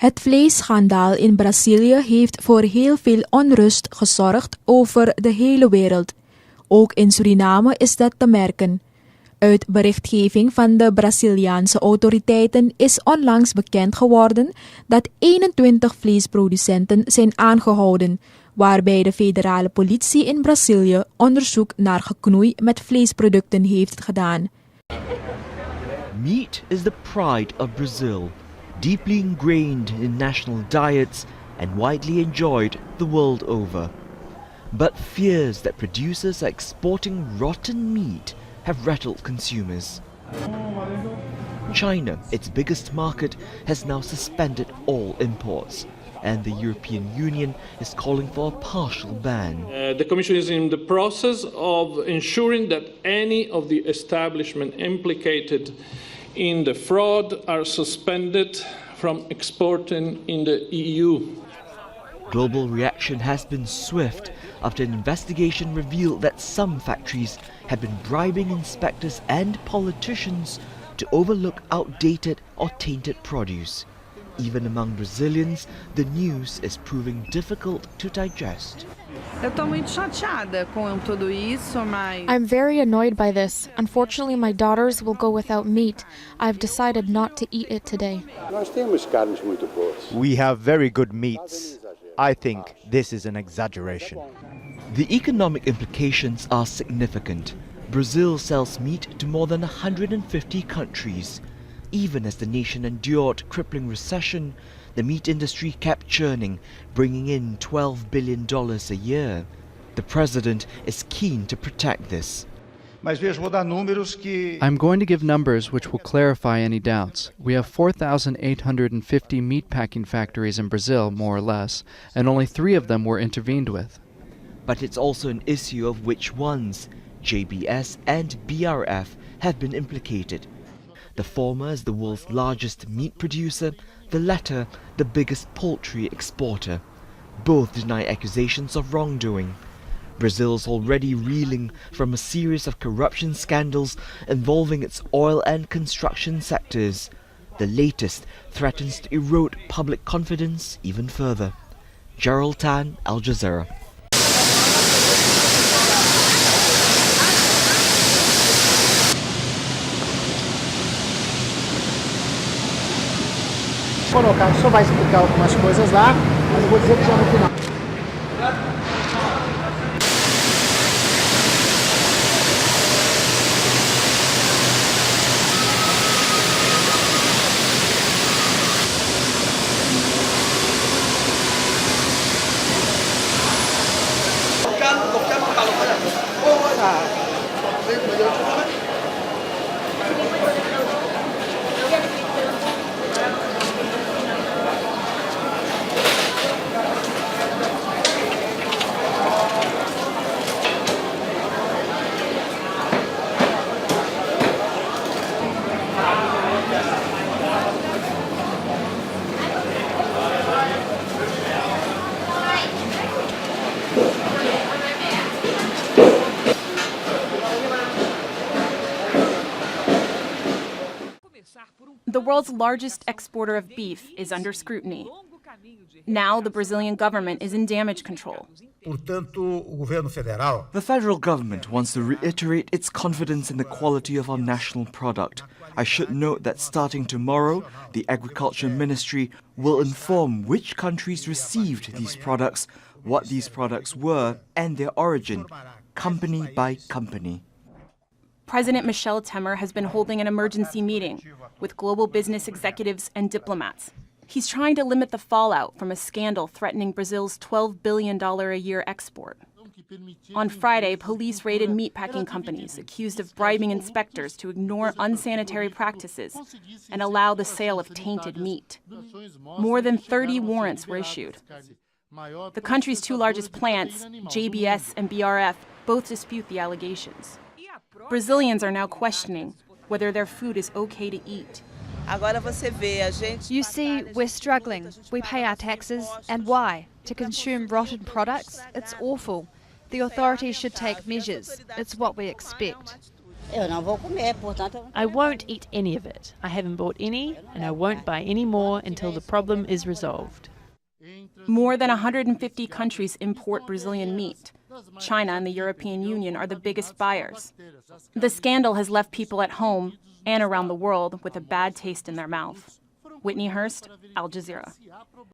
Het vleesschandaal in Brazilië heeft voor heel veel onrust gezorgd over de hele wereld. Ook in Suriname is dat te merken. Uit berichtgeving van de Braziliaanse autoriteiten is onlangs bekend geworden dat 21 vleesproducenten zijn aangehouden, waarbij de federale politie in Brazilië onderzoek naar geknoei met vleesproducten heeft gedaan. Meat is the pride of Brazil, deeply ingrained in national diets and widely enjoyed the world over. But fears that producers are exporting rotten meat have rattled consumers. China, its biggest market, has now suspended all imports, and the European Union is calling for a partial ban. The Commission is in the process of ensuring that any of the establishments implicated in the fraud are suspended from exporting in the EU. Global reaction has been swift after an investigation revealed that some factories have been bribing inspectors and politicians to overlook outdated or tainted produce. Even among Brazilians, the news is proving difficult to digest. I'm very annoyed by this. Unfortunately, my daughters will go without meat. I've decided not to eat it today. We have very good meats. I think this is an exaggeration. The economic implications are significant. Brazil sells meat to more than 150 countries. Even as the nation endured crippling recession, the meat industry kept churning, bringing in $12 billion a year. The president is keen to protect this. I'm going to give numbers which will clarify any doubts. We have 4,850 meatpacking factories in Brazil, more or less, and only 3 of them were intervened with. But it's also an issue of which ones. JBS and BRF have been implicated. The former is the world's largest meat producer, the latter the biggest poultry exporter. Both deny accusations of wrongdoing. Brazil's already reeling from a series of corruption scandals involving its oil and construction sectors. The latest threatens to erode public confidence even further. Gerald Tan, Al Jazeera. Colocar, só vai explicar algumas coisas lá, mas eu vou dizer que já no final. The world's largest exporter of beef is under scrutiny. Now the Brazilian government is in damage control. The federal government wants to reiterate its confidence in the quality of our national product. I should note that starting tomorrow, the Agriculture Ministry will inform which countries received these products, what these products were, and their origin, company by company. President Michel Temer has been holding an emergency meeting with global business executives and diplomats. He's trying to limit the fallout from a scandal threatening Brazil's $12 billion a year export. On Friday, police raided meatpacking companies accused of bribing inspectors to ignore unsanitary practices and allow the sale of tainted meat. More than 30 warrants were issued. The country's 2 largest plants, JBS and BRF, both dispute the allegations. Brazilians are now questioning whether their food is okay to eat. You see, we're struggling. We pay our taxes, and why? To consume rotten products? It's awful. The authorities should take measures. It's what we expect. I won't eat any of it. I haven't bought any, and I won't buy any more until the problem is resolved. More than 150 countries import Brazilian meat. China and the European Union are the biggest buyers. The scandal has left people at home and around the world with a bad taste in their mouth. Whitney Hurst, Al Jazeera.